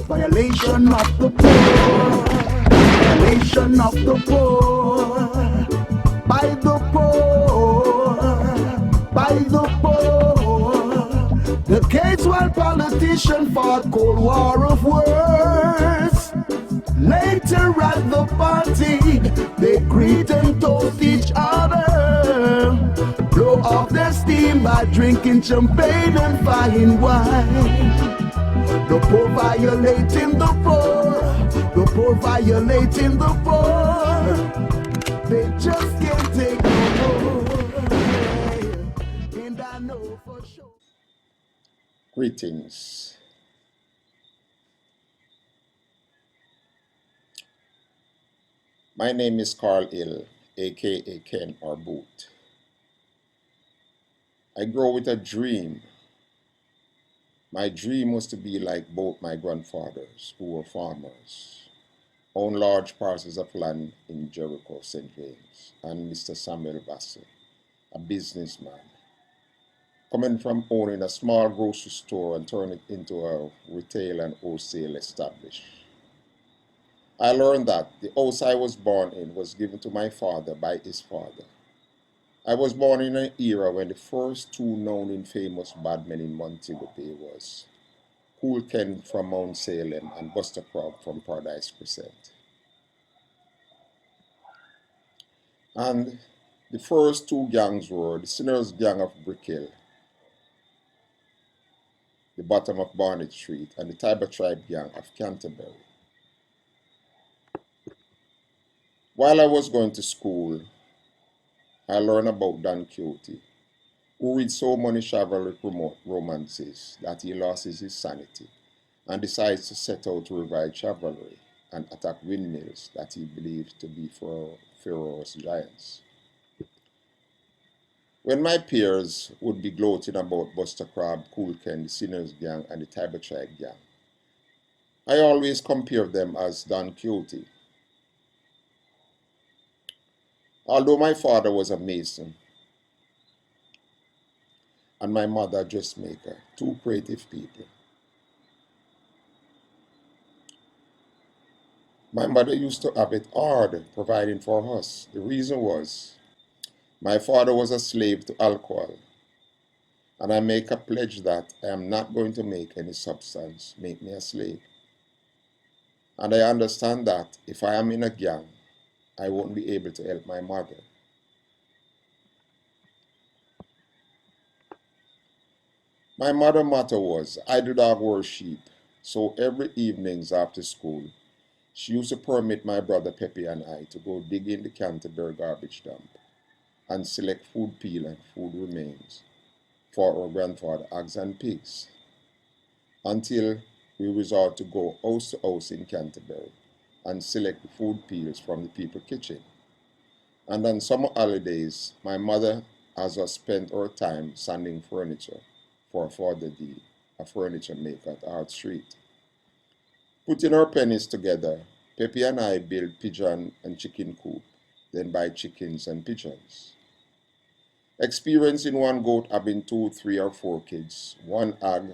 Violation of the poor, violation of the poor, by the poor, by the poor. The case while politicians fought Cold War of words. Later at the party, they greet and toast each other. Blow off their steam by drinking champagne and fine wine. The poor violating the poor, the poor violating the poor. They just can't take no more. And I know for sure. Greetings. My name is Carl Ill, aka Ken or Boot. I grew with a dream. My dream was to be like both my grandfathers, who were farmers, owned large parcels of land in Jericho, St. James, and Mr. Samuel Bassett, a businessman, coming from owning a small grocery store and turning it into a retail and wholesale establishment. I learned that the house I was born in was given to my father by his father. I was born in an era when the first two known and famous bad men in Montego Bay was Cool Ken from Mount Salem and Buster Crump from Paradise Crescent. And the first two gangs were the Sinners Gang of Brick Hill, the bottom of Barnett Street, and the Tiber Tribe Gang of Canterbury. While I was going to school, I learned about Don Quixote, who read so many chivalric romances that he loses his sanity and decides to set out to revive chivalry and attack windmills that he believed to be ferocious giants. When my peers would be gloating about Buster Crab, Cool Ken, the Sinners Gang, and the Tiber Tribe Gang, I always compared them as Don Quixote. Although my father was a mason and my mother a dressmaker, two creative people, my mother used to have it hard providing for us. The reason was my father was a slave to alcohol, and I make a pledge that I am not going to make any substance make me a slave. And I understand that if I am in a gang, I won't be able to help my mother. My mother's motto was, I do dog work sheep, so every evenings after school, she used to permit my brother Pepe and I to go dig in the Canterbury garbage dump and select food peel and food remains for our grandfather hogs and pigs, until we resort to go house to house in Canterbury and select the food peels from the people's kitchen. And on summer holidays, my mother has us spend our time sanding furniture for Father D, a furniture maker at Art Street. Putting our pennies together, Pepe and I build pigeon and chicken coop, then buy chickens and pigeons. Experiencing one goat having 2, 3, or 4 kids, one hog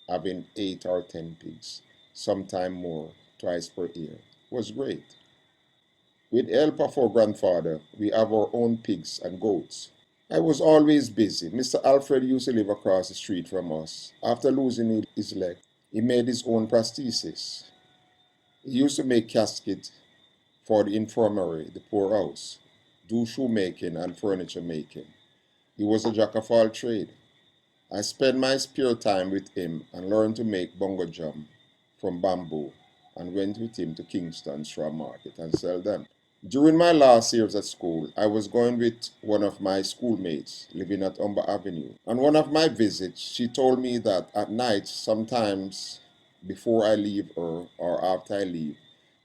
having 8 or 10 pigs, sometime more, twice per year, was great. With help of our grandfather, we have our own pigs and goats. I was always busy. Mr. Alfred used to live across the street from us. After losing his leg, he made his own prosthesis. He used to make caskets for the infirmary, the poorhouse, do shoemaking and furniture making. He was a jack of all trades. I spent my spare time with him and learned to make bongo jam from bamboo and went with him to Kingston Straw Market and sell them. During my last years at school, I was going with one of my schoolmates living at Umber Avenue. On one of my visits, she told me that at night, sometimes before I leave her or after I leave,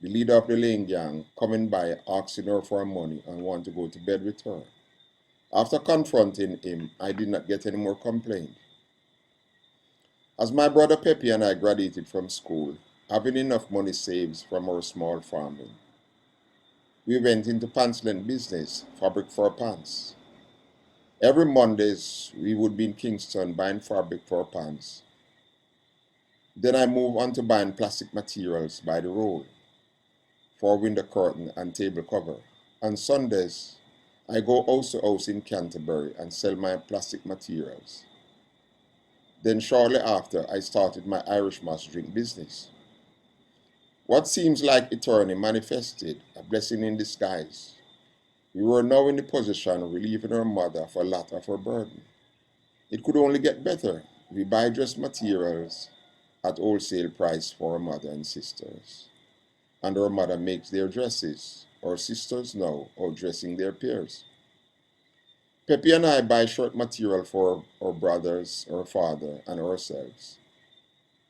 the leader of the Lane Gang coming by asking her for money and want to go to bed with her. After confronting him, I did not get any more complaints. As my brother Pepe and I graduated from school, having enough money saved from our small farming, we went into pants-length business, fabric for pants. Every Mondays, we would be in Kingston buying fabric for pants. Then I move on to buying plastic materials by the roll for window curtain and table cover. On Sundays, I go house to house in Canterbury and sell my plastic materials. Then shortly after, I started my Irish moss drink business. What seems like eternity manifested, a blessing in disguise. We were now in the position of relieving our mother of a lot of her burden. It could only get better. We buy dress materials at wholesale price for our mother and sisters. And our mother makes their dresses. Our sisters now are dressing their peers. Pepe and I buy short material for our brothers, our father, and ourselves.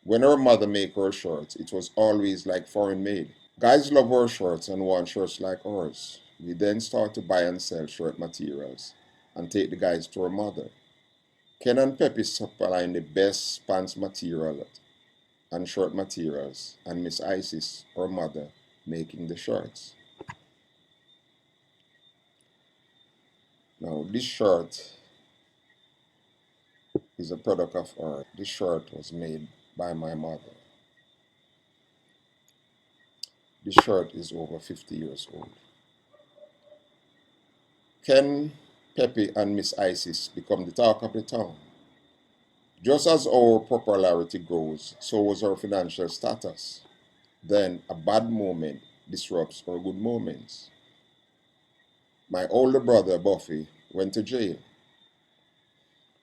When our mother make her shirts, it was always like foreign made. Guys love our shirts and want shirts like ours. We then start to buy and sell shirt materials and take the guys to our mother. Ken and Pepe supplying the best pants material and shirt materials, and Miss Isis, our mother, making the shirts. Now, this shirt is a product of art. This shirt was made by my mother. This shirt is over 50 years old. Ken, Pepe, and Miss Isis become the talk of the town. Just as our popularity grows, so was our financial status. Then a bad moment disrupts our good moments. My older brother, Buffy, went to jail.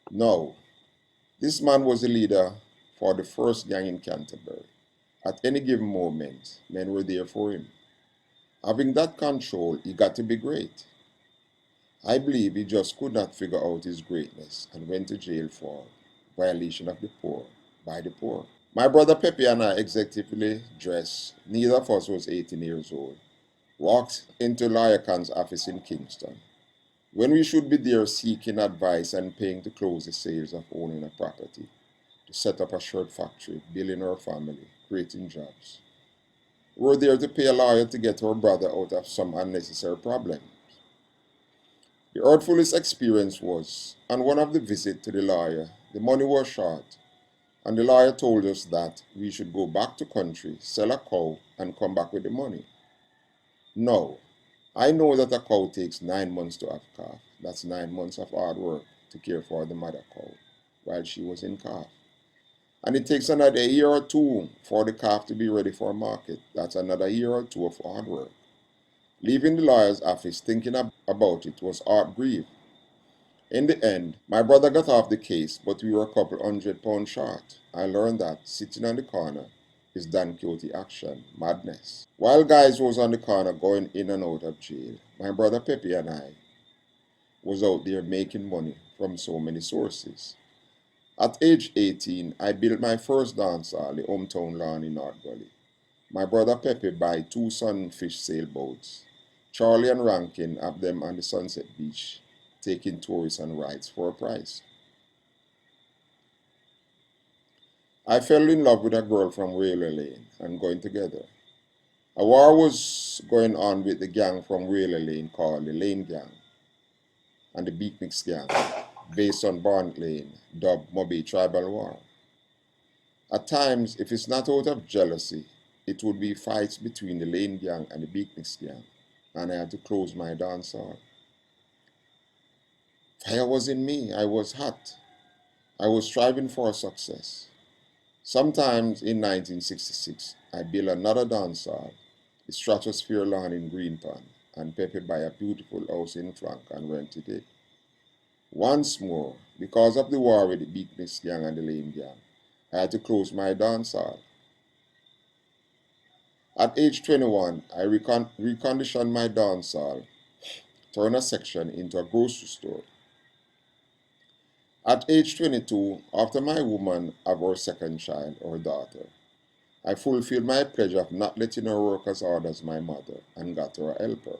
Now, this man was the leader for the first gang in Canterbury. At any given moment, men were there for him. Having that control, he got to be great. I believe he just could not figure out his greatness and went to jail for violation of the poor by the poor. My brother Pepe and I executively dressed, neither of us was 18 years old, walked into Lawyer Khan's office in Kingston. When we should be there seeking advice and paying to close the sales of owning a property, to set up a shirt factory, building our family, creating jobs. We were there to pay a lawyer to get our brother out of some unnecessary problem. The hurtfulest experience was, on one of the visits to the lawyer, the money was short, and the lawyer told us that we should go back to country, sell a cow, and come back with the money. No, I know that a cow takes 9 months to have calf. That's 9 months of hard work to care for the mother cow while she was in calf. And it takes another year or two for the calf to be ready for market. That's another year or two of hard work. Leaving the lawyer's office thinking about it was heart grief. In the end, my brother got off the case, but we were a couple £100 short. I learned that sitting on the corner is Don Quixote action, madness. While guys was on the corner going in and out of jail, my brother Pepe and I was out there making money from so many sources. At age 18, I built my first dance hall, the hometown lawn in North Gully. My brother Pepe buy two sunfish sailboats. Charlie and Rankin have them on the Sunset Beach, taking tourists on rides for a price. I fell in love with a girl from Railway Lane and going together. A war was going on with the gang from Railway Lane called the Lane Gang and the Beatniks Gang, based on Barnet Lane, dubbed Moby Tribal War. At times, if it's not out of jealousy, it would be fights between the Lane Gang and the Beatniks Gang, and I had to close my dance hall. Fire was in me. I was hot. I was striving for success. Sometimes in 1966, I built another dance hall, the Stratosphere Lawn in Greenpan, and Pepe buy a beautiful house in Frank and rented it. Once more, because of the war with the Beatniks Gang and the Lane Gang, I had to close my dance hall. At age 21, I reconditioned my dance hall, turned a section into a grocery store. At age 22, after my woman have her second child, or daughter, I fulfilled my pledge of not letting her work as hard as my mother and got her a helper.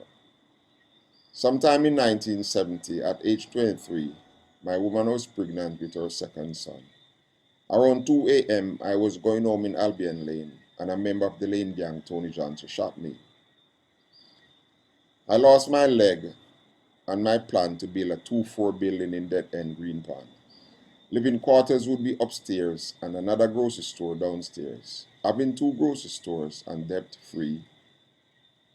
Sometime in 1970, at age 23, my woman was pregnant with her second son. Around 2 a.m., I was going home in Albion Lane, and a member of the Lane Gang, Tony Johnson, shot me. I lost my leg and my plan to build a 2-4 building in Dead End Green Pond. Living quarters would be upstairs and another grocery store downstairs. Having two grocery stores and debt-free,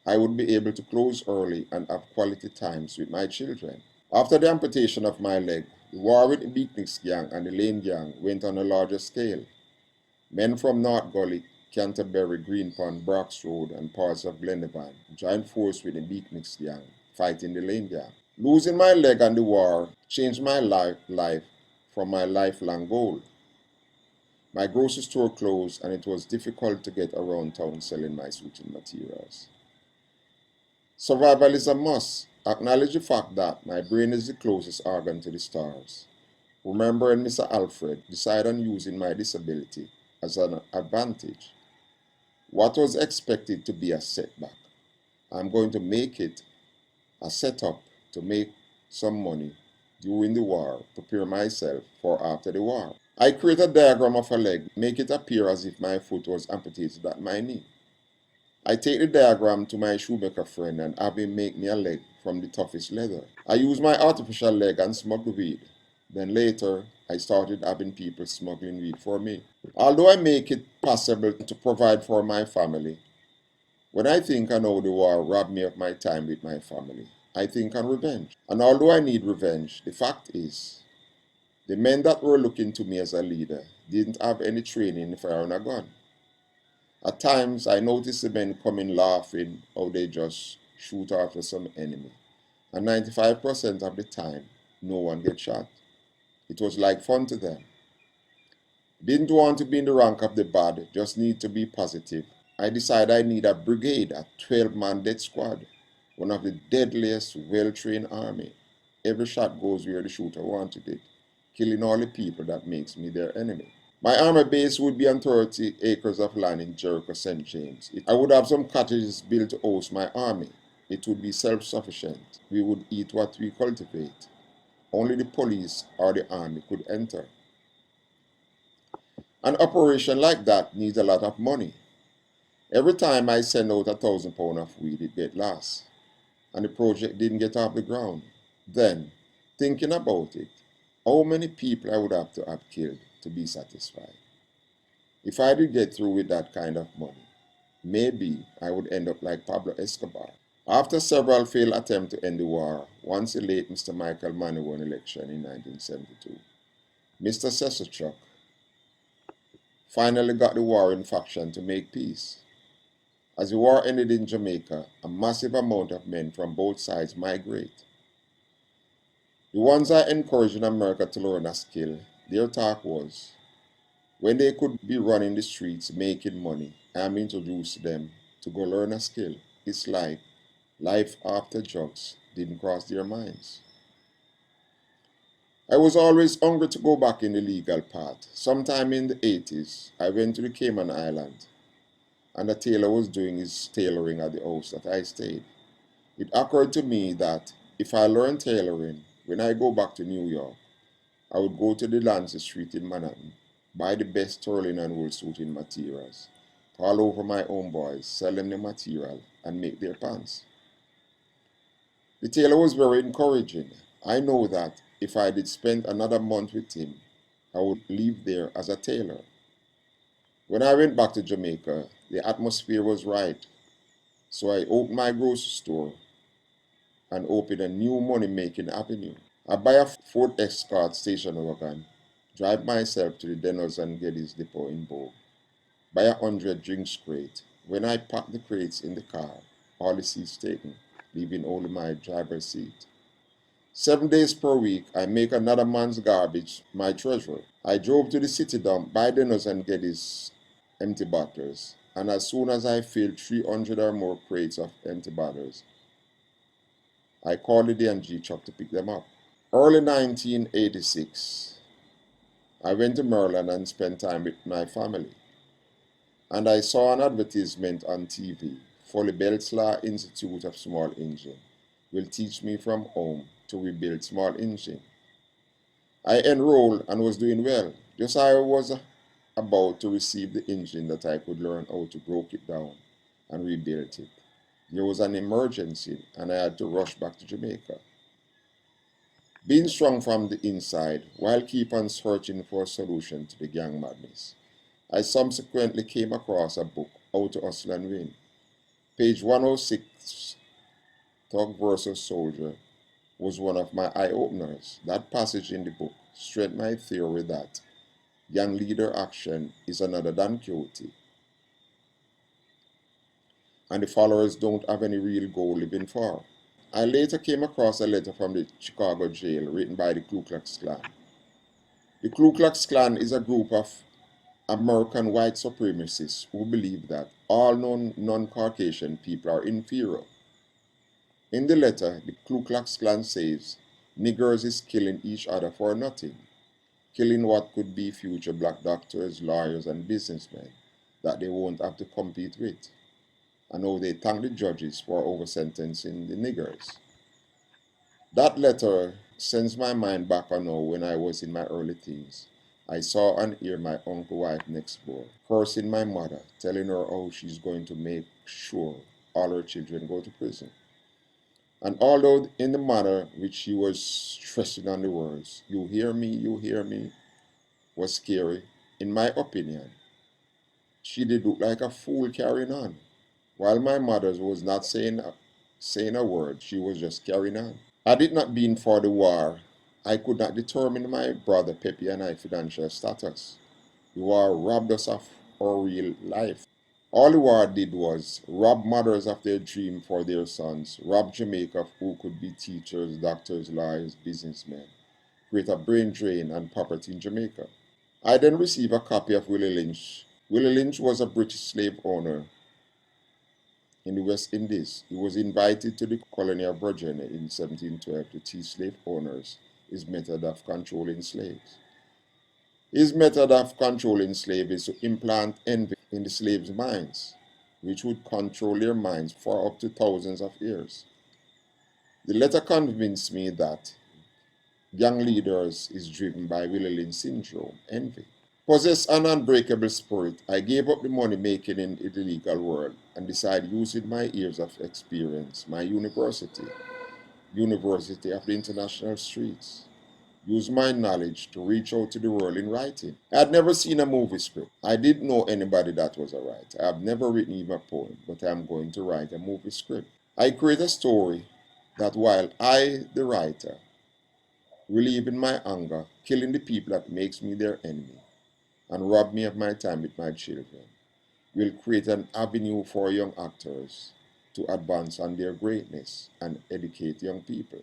I would be able to close early and have quality times with my children. After the amputation of my leg, the war with the Beatniks gang and the Lane gang went on a larger scale. Men from North Gully, Canterbury, Greenpond, Brox Road, and parts of Glenavon joined force with the Beatniks gang, fighting the Lane gang. Losing my leg and the war changed my life from my lifelong goal. My grocery store closed and it was difficult to get around town selling my switching materials. Survival is a must. Acknowledge the fact that my brain is the closest organ to the stars. Remembering Mr. Alfred, decide on using my disability as an advantage. What was expected to be a setback, I'm going to make it a setup to make some money during the war, prepare myself for after the war. I create a diagram of a leg, make it appear as if my foot was amputated at my knee. I take the diagram to my shoemaker friend and have him make me a leg from the toughest leather. I use my artificial leg and smuggle weed. Then later, I started having people smuggling weed for me. Although I make it possible to provide for my family, when I think on how the war robbed me of my time with my family, I think on revenge. And although I need revenge, the fact is, the men that were looking to me as a leader didn't have any training in firing a gun. At times, I notice the men coming laughing how they just shoot after some enemy. And 95% of the time, no one gets shot. It was like fun to them. Didn't want to be in the rank of the bad, just need to be positive. I decided I need a brigade, a 12-man death squad, one of the deadliest, well-trained army. Every shot goes where the shooter wanted it, killing all the people that makes me their enemy. My army base would be on 30 acres of land in Jericho, St. James. I would have some cottages built to host my army. It would be self-sufficient. We would eat what we cultivate. Only the police or the army could enter. An operation like that needs a lot of money. Every time I send out £1,000 of weed, it get lost, and the project didn't get off the ground. Then, thinking about it, how many people I would have to have killed to be satisfied? If I did get through with that kind of money, maybe I would end up like Pablo Escobar. After several failed attempts to end the war, once the late Mr. Michael Mann won election in 1972, Mr. Sesachuk finally got the warring faction to make peace. As the war ended in Jamaica, a massive amount of men from both sides migrate. The ones I encouraged in America to learn a skill, their talk was, when they could be running the streets making money, I'm introduced them to go learn a skill. It's like life after drugs didn't cross their minds. I was always hungry to go back in the legal path. Sometime in the 80s, I went to the Cayman Islands, and a tailor was doing his tailoring at the house that I stayed. It occurred to me that if I learn tailoring, when I go back to New York, I would go to the Delancey Street in Manhattan, buy the best sterling and wool suiting materials, call over my own boys, sell them the material, and make their pants. The tailor was very encouraging. I know that if I did spend another month with him, I would live there as a tailor. When I went back to Jamaica, the atmosphere was right, so I opened my grocery store and opened a new money-making avenue. I buy a Ford Escort station wagon, drive myself to the Denners and Geddes depot in Bow, buy 100 drinks crate. When I pack the crates in the car, all the seats taken, leaving only my driver's seat. 7 days per week, I make another man's garbage my treasure. I drove to the city dump, buy Denners and Geddes empty bottles, and as soon as I filled 300 or more crates of empty bottles, I called the D&G truck to pick them up. Early 1986, I went to Maryland and spent time with my family. And I saw an advertisement on TV for the Belslaw Institute of Small Engine will teach me from home to rebuild small engine. I enrolled and was doing well. Just as I was about to receive the engine that I could learn how to break it down and rebuild it. There was an emergency and I had to rush back to Jamaica. Being strong from the inside while keep on searching for a solution to the gang madness. I subsequently came across a book, How to Hustle and Win. Page 106, Thug versus Soldier, was one of my eye-openers. That passage in the book strengthened my theory that gang leader action is another Don Quixote, and the followers don't have any real goal living for. I later came across a letter from the Chicago jail written by the Ku Klux Klan. The Ku Klux Klan is a group of American white supremacists who believe that all non-Caucasian people are inferior. In the letter, the Ku Klux Klan says niggers is killing each other for nothing, killing what could be future black doctors, lawyers, and businessmen that they won't have to compete with. And how they thank the judges for over-sentencing the niggers. That letter sends my mind back on how when I was in my early teens, I saw and hear my uncle wife next door cursing my mother, telling her how she's going to make sure all her children go to prison. And although in the manner which she was stressing on the words, you hear me, was scary, in my opinion, she did look like a fool carrying on. While my mother was not saying a word, she was just carrying on. Had it not been for the war, I could not determine my brother Pepe and I financial status. The war robbed us of our real life. All the war did was rob mothers of their dream for their sons, rob Jamaica of who could be teachers, doctors, lawyers, businessmen, create a brain drain and poverty in Jamaica. I then received a copy of Willie Lynch. Willie Lynch was a British slave owner in the West Indies. He was invited to the colony of Virginia in 1712 to teach slave owners his method of controlling slaves. His method of controlling slaves is to implant envy in the slaves' minds, which would control their minds for up to thousands of years. The letter convinced me that young leaders is driven by Willie Lynch syndrome, envy. Possess an unbreakable spirit, I gave up the money making in the legal world and decided using my years of experience, my University of the International Streets, use my knowledge to reach out to the world in writing. I had never seen a movie script. I didn't know anybody that was a writer. I have never written even a poem, but I am going to write a movie script. I create a story that while I, the writer, relieving my anger, killing the people that makes me their enemy, and rob me of my time with my children, will create an avenue for young actors to advance on their greatness and educate young people.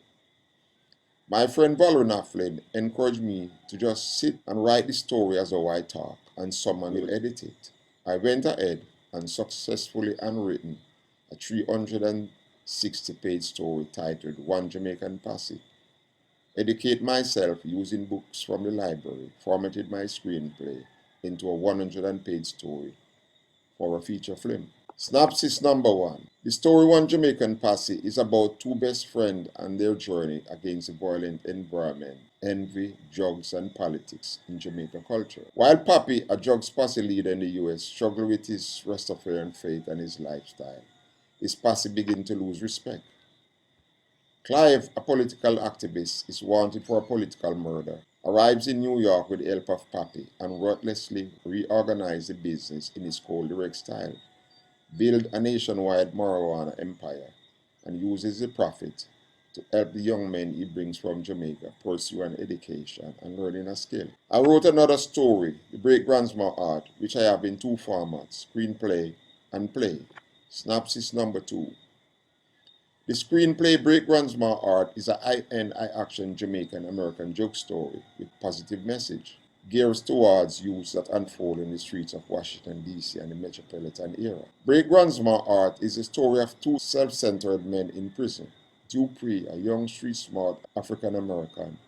My friend Valerie Flynn encouraged me to just sit and write the story as how I talk, and someone will edit it. I went ahead and successfully unwritten a 360-page story titled One Jamaican Posse. Educate myself using books from the library, formatted my screenplay into a 100-page story for a feature film. Synopsis number one. The story One Jamaican Posse is about two best friends and their journey against a violent environment, envy, drugs, and politics in Jamaican culture. While Papi, a drugs posse leader in the US, struggled with his Rastafarian faith and his lifestyle, his posse began to lose respect. Clive, a political activist, is wanted for a political murder, arrives in New York with the help of Papi and ruthlessly reorganizes the business in his cold direct style, build a nationwide marijuana empire, and uses the profit to help the young men he brings from Jamaica pursue an education and learning a skill. I wrote another story, The Great Grandma Art, which I have in two formats, screenplay and play. Synopsis number two. The screenplay Break Grandma Art is a high-end, high-action Jamaican American joke story with positive message, gears towards youths that unfold in the streets of Washington, D.C. and the metropolitan area. Break Grandma Art is a story of two self-centered men in prison. Dupree, a young street-smart African American,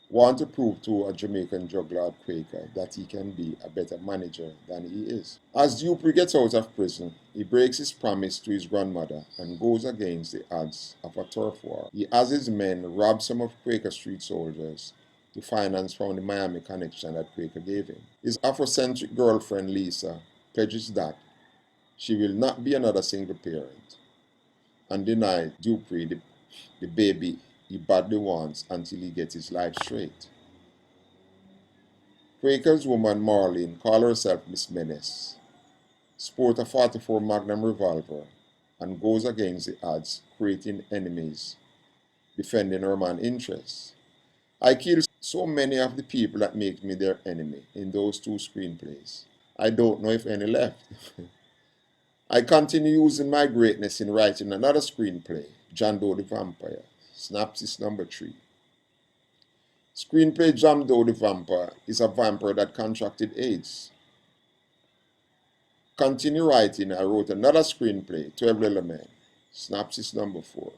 want to prove to a Jamaican drug lord Quaker that he can be a better manager than he is. As Dupree gets out of prison, he breaks his promise to his grandmother and goes against the odds of a turf war. He has his men rob some of Quaker street soldiers to finance from the Miami connection that Quaker gave him. His Afrocentric girlfriend Lisa pledges that she will not be another single parent and deny Dupree the baby he badly wants until he gets his life straight. Quaker's woman Marlene calls herself Miss Menace, sport a 44 Magnum revolver, and goes against the odds, creating enemies, defending her man's interests. I killed so many of the people that make me their enemy in those two screenplays. I don't know if any left. I continue using my greatness in writing another screenplay, John Doe the Vampire, synopsis number 3. Screenplay John Doe the Vampire is a vampire that contracted AIDS. Continue writing, I wrote another screenplay, 12 Little Men, synopsis number 4.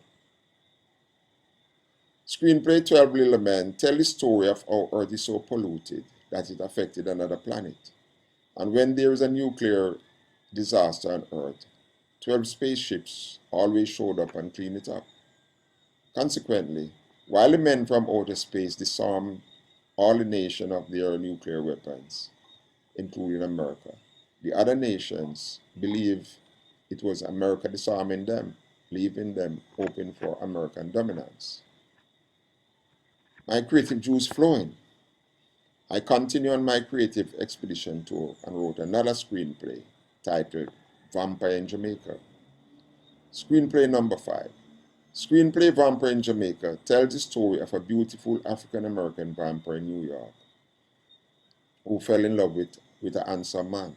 Screenplay 12 Little Men tell the story of how Earth is so polluted that it affected another planet. And when there is a nuclear disaster on Earth, 12 spaceships always showed up and cleaned it up. Consequently, while the men from outer space disarmed all the nations of their nuclear weapons, including America, the other nations believe it was America disarming them, leaving them open for American dominance. My creative juice flowing. I continue on my creative expedition tour and wrote another screenplay titled Vampire in Jamaica. Screenplay number 5. Screenplay Vampire in Jamaica tells the story of a beautiful African American vampire in New York who fell in love with a handsome man.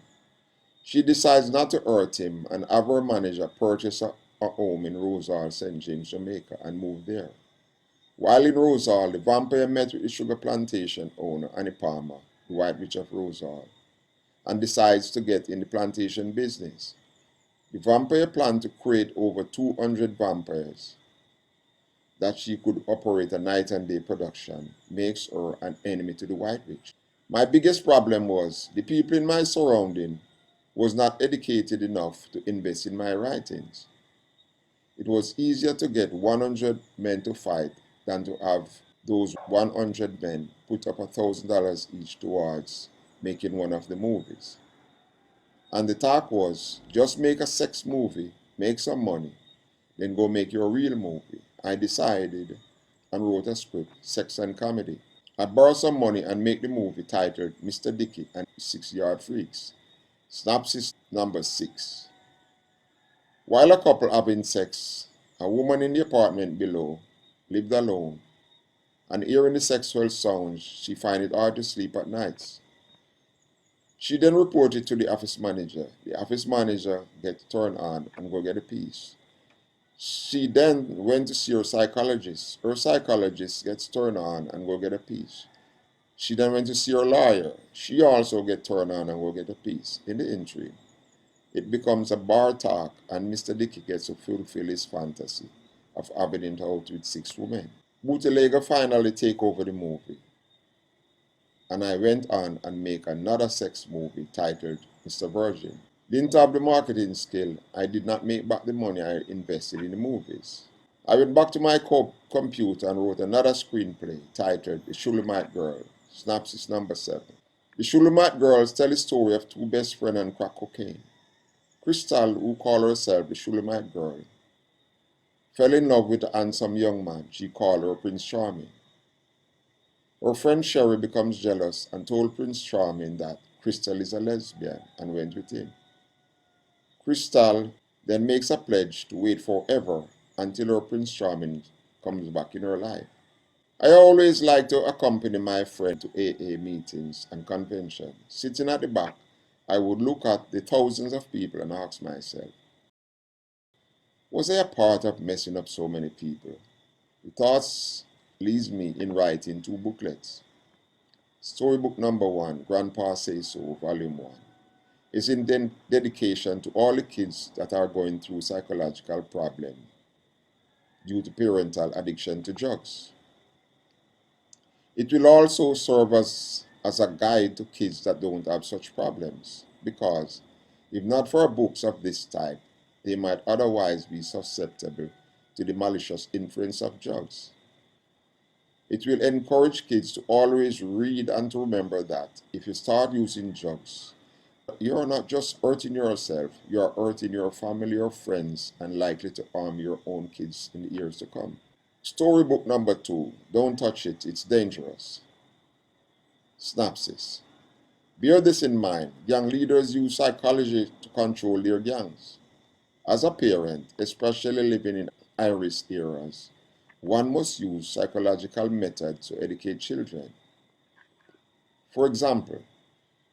She decides not to hurt him and have her manager purchase a home in Rosal, St. James, Jamaica, and move there. While in Rosal, the vampire met with the sugar plantation owner, Annie Palmer, the White Witch of Rosal, and decides to get in the plantation business. The vampire planned to create over 200 vampires that she could operate a night and day production, makes her an enemy to the White Witch. My biggest problem was the people in my surrounding was not educated enough to invest in my writings. It was easier to get 100 men to fight than to have those 100 men put up $1,000 each towards making one of the movies. And the talk was, just make a sex movie, make some money, then go make your real movie. I decided and wrote a script, sex and comedy. I borrowed some money and make the movie titled Mr. Dickey and 6-Yard Freaks. Synopsis number 6. While a couple having sex, a woman in the apartment below lived alone, and hearing the sexual sounds, she found it hard to sleep at nights. She then reported to the office manager. The office manager gets turned on and go get a piece. She then went to see her psychologist. Her psychologist gets turned on and go get a piece. She then went to see her lawyer. She also gets turned on and go get a piece. In the interim, it becomes a bar talk and Mr. Dickey gets to fulfill his fantasy of having it out with 6 women. Bootlegger finally take over the movie, and I went on and make another sex movie titled Mr. Virgin. Didn't have the marketing skill, I did not make back the money I invested in the movies. I went back to my computer and wrote another screenplay titled The Shulamite Girl, synopsis number 7. The Shulamite Girls tell the story of 2 best friends and crack cocaine. Crystal, who called herself the Shulamite Girl, fell in love with a handsome young man. She called her Prince Charming. Her friend Sherry becomes jealous and told Prince Charming that Crystal is a lesbian and went with him. Crystal then makes a pledge to wait forever until her Prince Charming comes back in her life. I always like to accompany my friend to AA meetings and conventions. Sitting at the back, I would look at the thousands of people and ask myself, was I a part of messing up so many people? The thoughts leads me in writing 2 booklets. Storybook number 1, Grandpa Say So, Volume 1, is in dedication to all the kids that are going through psychological problems due to parental addiction to drugs. It will also serve as a guide to kids that don't have such problems, because if not for books of this type, they might otherwise be susceptible to the malicious influence of drugs. It will encourage kids to always read and to remember that if you start using drugs, you are not just hurting yourself, you are hurting your family or friends and likely to harm your own kids in the years to come. Storybook number 2, Don't Touch It, It's Dangerous. Synopsis. Bear this in mind, gang leaders use psychology to control their gangs. As a parent, especially living in high-risk areas, one must use psychological methods to educate children. For example,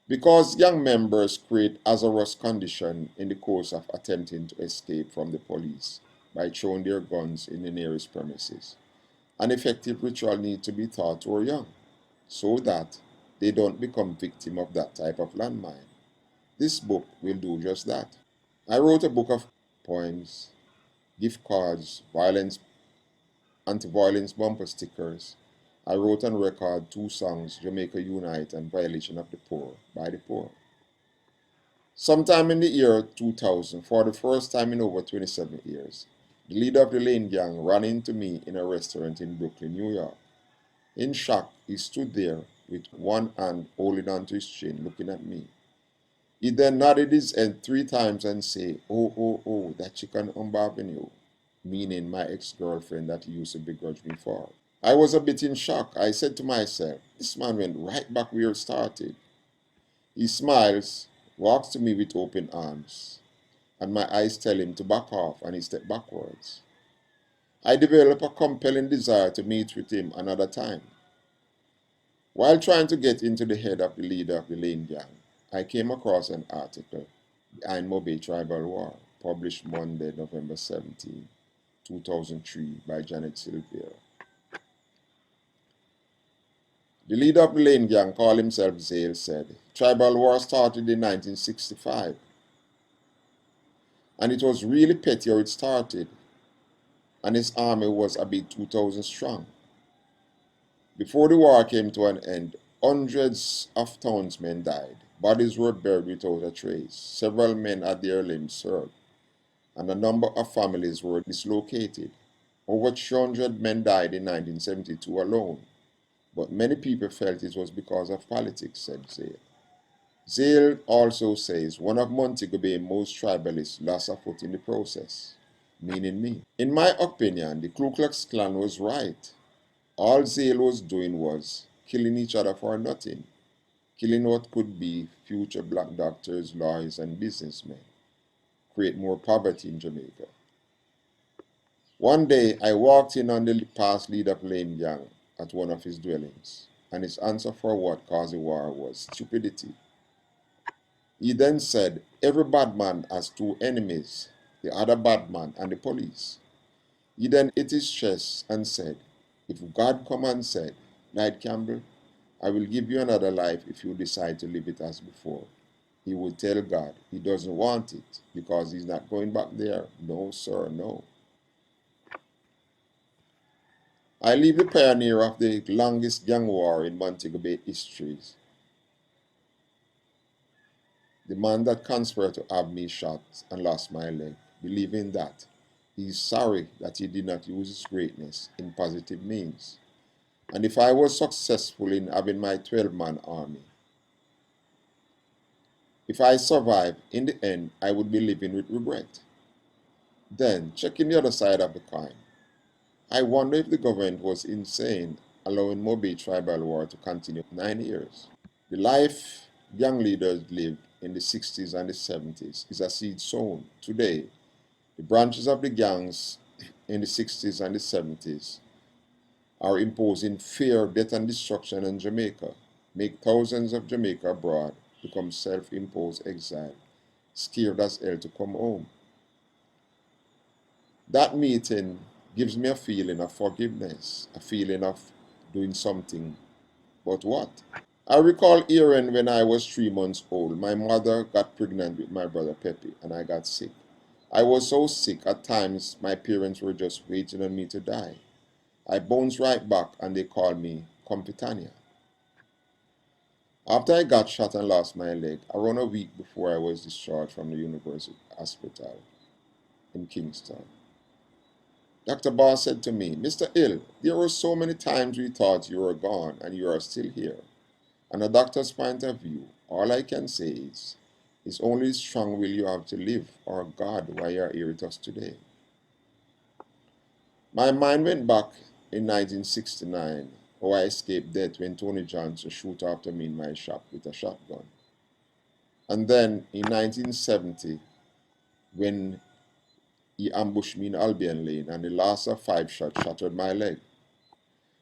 because young members create hazardous conditions in the course of attempting to escape from the police by throwing their guns in the nearest premises, an effective ritual needs to be taught to our young so that they don't become victim of that type of landmine. This book will do just that. I wrote a book of poems, gift cards, violence, anti-violence bumper stickers. I wrote and recorded 2 songs, Jamaica Unite and Violation of the Poor, by the poor. Sometime in the year 2000, for the first time in over 27 years, the leader of the Lane Gang ran into me in a restaurant in Brooklyn, New York. In shock, he stood there with one hand holding onto his chin, looking at me. He then nodded his head 3 times and said, "Oh, oh, oh, that chicken on Avenue," meaning my ex-girlfriend that he used to begrudge me for. I was a bit in shock. I said to myself, this man went right back where it started. He smiles, walks to me with open arms, and my eyes tell him to back off, and he stepped backwards. I develop a compelling desire to meet with him another time. While trying to get into the head of the leader of the Lane Gang, I came across an article, Behind Mobe Tribal War, published Monday, November 17, 2003 by Janet Silvier. The leader of the Lane Gang, called himself Zale, said, "Tribal war started in 1965, and it was really petty how it started, and his army was about 2,000 strong. Before the war came to an end, hundreds of townsmen died. Bodies were buried without a trace. Several men had their limbs severed, and a number of families were dislocated. Over 300 men died in 1972 alone, but many people felt it was because of politics," said Zale. Zale also says one of Montego Bay's most tribalists lost a foot in the process, meaning me. In my opinion, the Ku Klux Klan was right. All Zale was doing was killing each other for nothing, killing what could be future black doctors, lawyers, and businessmen, create more poverty in Jamaica. One day, I walked in on the past leader of Lane Gang at one of his dwellings, and his answer for what caused the war was stupidity. He then said, every bad man has 2 enemies, the other bad man and the police. He then hit his chest and said, if God come and said, Knight Campbell, I will give you another life if you decide to live it as before, he would tell God he doesn't want it because he's not going back there. No, sir, no. I leave the pioneer of the longest gang war in Montego Bay history, the man that conspired to have me shot and lost my leg, believing that he is sorry that he did not use his greatness in positive means. And if I was successful in having my 12-man army, if I survived, in the end, I would be living with regret. Then, checking the other side of the coin, I wonder if the government was insane allowing Mobe tribal war to continue 9 years. The life young leaders lived in the 60s and the 70s is a seed sown. Today, the branches of the gangs in the 60s and the 70s are imposing fear, death, and destruction in Jamaica, make thousands of Jamaica abroad become self-imposed exile, scared as hell to come home. That meeting gives me a feeling of forgiveness, a feeling of doing something, but what? I recall hearing when I was 3 months old, my mother got pregnant with my brother Pepe, and I got sick. I was so sick at times my parents were just waiting on me to die. I bounced right back and they called me Compitania. After I got shot and lost my leg, around a week before I was discharged from the University Hospital in Kingston, Dr. Barr said to me, Mr. Hill, there were so many times we thought you were gone and you are still here. On a doctor's point of view, all I can say is, it's only strong will you have to live, or God, why you are here with us today. My mind went back in 1969, how I escaped death when Tony Johnson shoot after me in my shop with a shotgun. And then in 1970, when he ambushed me in Albion Lane and the last of 5 shots shattered my leg.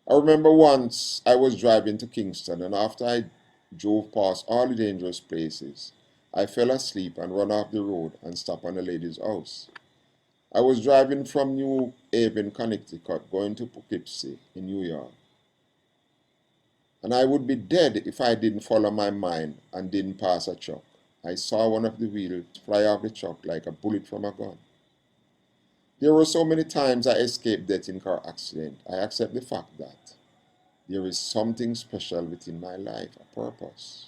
I remember once I was driving to Kingston, and after I drove past all the dangerous places, I fell asleep and ran off the road and stopped on a lady's house. I was driving from New Haven, Connecticut, going to Poughkeepsie in New York. And I would be dead if I didn't follow my mind and didn't pass a truck. I saw one of the wheels fly off the truck like a bullet from a gun. There were so many times I escaped death in car accident. I accept the fact that there is something special within my life, a purpose,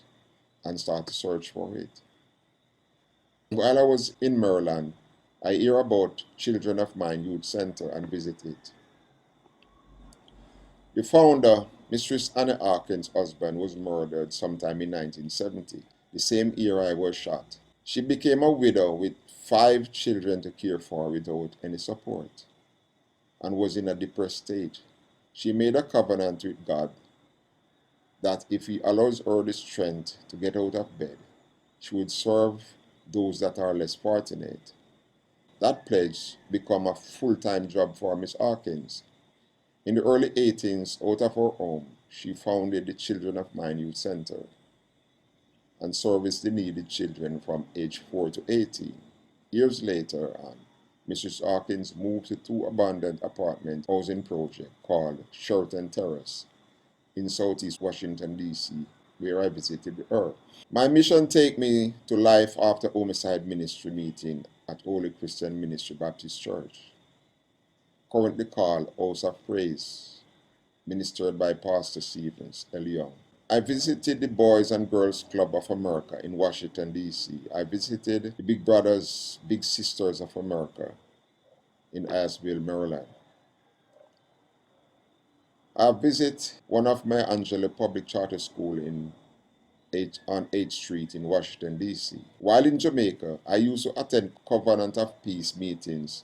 and start to search for it. While I was in Maryland, I hear about Children of Mine Youth Center and visit it. The founder, Mistress Anna Arkin's husband, was murdered sometime in 1970, the same year I was shot. She became a widow with 5 children to care for without any support and was in a depressed state. She made a covenant with God that if He allows her the strength to get out of bed, she would serve those that are less fortunate. That pledge became a full-time job for Miss Hawkins. In the early 18s, out of her home, she founded the Children of Mine Youth Center and serviced the needy children from age 4 to 18. Years later on, Mrs. Hawkins moved to 2 abandoned apartment housing project called Sheraton Terrace in Southeast Washington, D.C., where I visited her. My mission take me to Life After Homicide Ministry meeting at Holy Christian Ministry Baptist Church, currently called House of Praise, ministered by Pastor Stevens L. Young. I visited the Boys and Girls Club of America in Washington, D.C. I visited the Big Brothers, Big Sisters of America in Asheville, Maryland. I visit one of my Angela Public Charter School on 8th Street in Washington, D.C. While in Jamaica, I used to attend Covenant of Peace meetings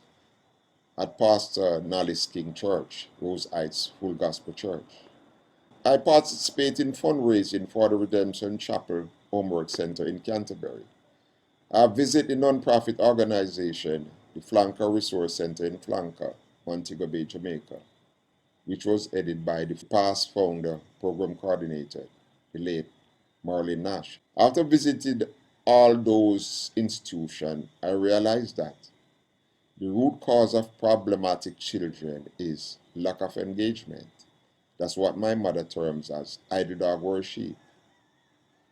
at Pastor Nallis King Church, Rose Heights Full Gospel Church. I participate in fundraising for the Redemption Chapel Homework Center in Canterbury. I visit the non-profit organization, the Flanker Resource Center in Flanker, Montego Bay, Jamaica, which was headed by the past founder, program coordinator, the late Marlene Nash. After visiting all those institutions, I realized that the root cause of problematic children is lack of engagement. That's what my mother terms as idle dog worship.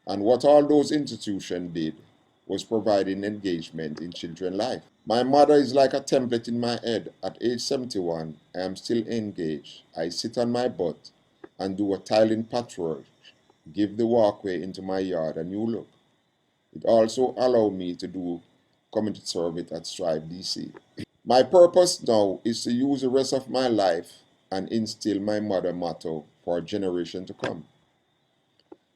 And what all those institutions did was providing engagement in children's life. My mother is like a template in my head. At age 71, I am still engaged. I sit on my butt and do a tiling patchwork, give the walkway into my yard a new look. It also allowed me to do community service at Strive DC. My purpose now is to use the rest of my life and instill my mother motto for a generation to come.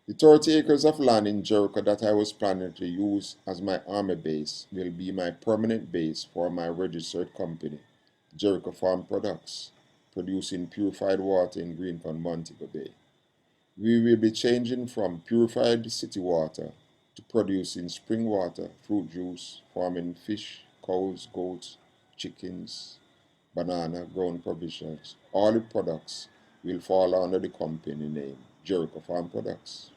The 30 acres of land in Jericho that I was planning to use as my army base will be my permanent base for my registered company, Jericho Farm Products, producing purified water in Greenpoint, Montego Bay. We will be changing from purified city water to producing spring water, fruit juice, farming fish, cows, goats, chickens, banana, grown provisions. All the products will fall under the company name, Jericho Farm Products.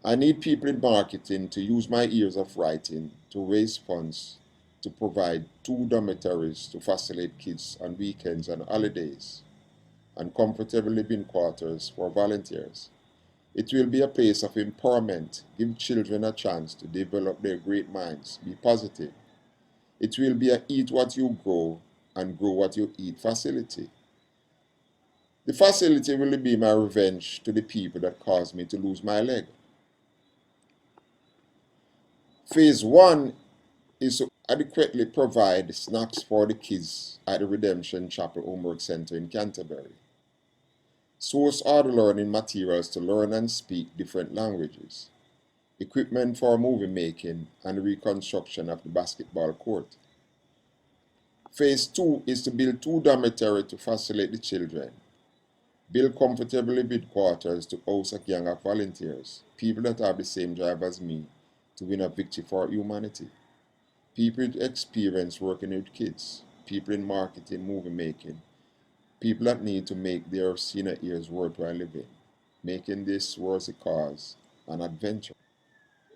I need people in marketing to use my years of writing to raise funds to provide 2 dormitories to facilitate kids on weekends and holidays, and comfortable living quarters for volunteers. It will be a place of empowerment, give children a chance to develop their great minds, be positive. It will be a eat what you grow and grow what you eat facility. The facility will be my revenge to the people that caused me to lose my leg. Phase 1 is to adequately provide snacks for the kids at the Redemption Chapel Homework Center in Canterbury. Source other learning materials to learn and speak different languages. Equipment for movie making and reconstruction of the basketball court. Phase 2 is to build 2 dormitories to facilitate the children. Build comfortable living quarters to house a gang of volunteers, people that have the same drive as me to win a victory for humanity. People with experience working with kids, people in marketing, movie making, people that need to make their senior years worthwhile living, making this worth a cause, an adventure.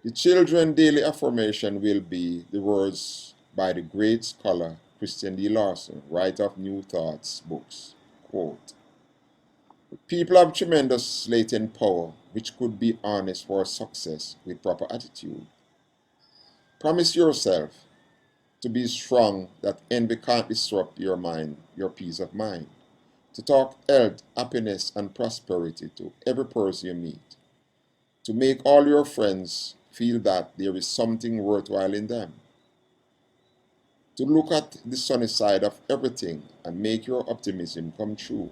The children daily affirmation will be the words by the great scholar Christian D. Larson, writer of New Thoughts books. Quote, people have tremendous latent power which could be harnessed for success with proper attitude. Promise yourself to be strong that envy can't disrupt your mind, your peace of mind. To talk health, happiness, and prosperity to every person you meet. To make all your friends feel that there is something worthwhile in them. To look at the sunny side of everything and make your optimism come true.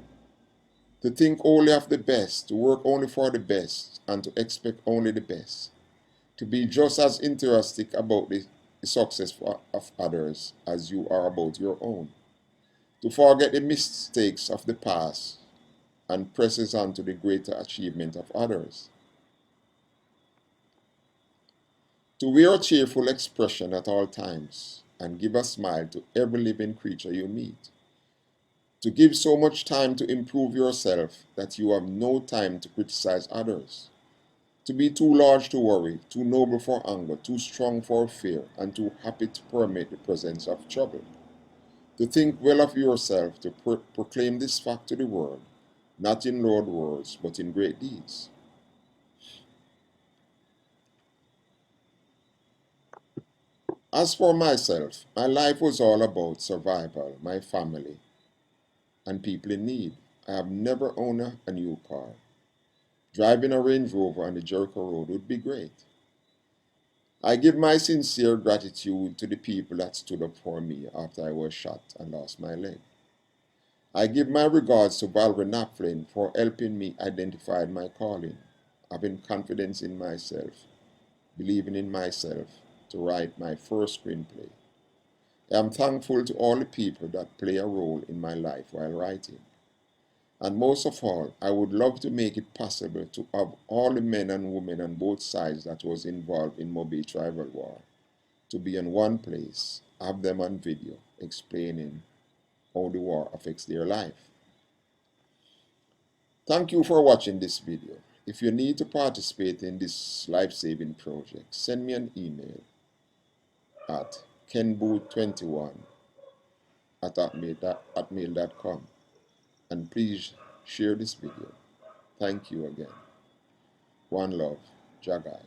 To think only of the best, to work only for the best, and to expect only the best. To be just as enthusiastic about the success of others as you are about your own. To forget the mistakes of the past and presses on to the greater achievement of others. To wear a cheerful expression at all times and give a smile to every living creature you meet. To give so much time to improve yourself that you have no time to criticize others. To be too large to worry, too noble for anger, too strong for fear, and too happy to permit the presence of trouble. To think well of yourself, to proclaim this fact to the world, not in loud words, but in great deeds. As for myself, my life was all about survival, my family, and people in need. I have never owned a new car. Driving a Range Rover on the Jericho Road would be great. I give my sincere gratitude to the people that stood up for me after I was shot and lost my leg. I give my regards to Valerie Naplin for helping me identify my calling, having confidence in myself, believing in myself to write my first screenplay. I am thankful to all the people that play a role in my life while writing. And most of all, I would love to make it possible to have all the men and women on both sides that was involved in Mobi Tribal War to be in one place, have them on video explaining how the war affects their life. Thank you for watching this video. If you need to participate in this life-saving project, send me an email at kenboot21@hotmail.com and please share this video. Thank you again. One love, Jagai.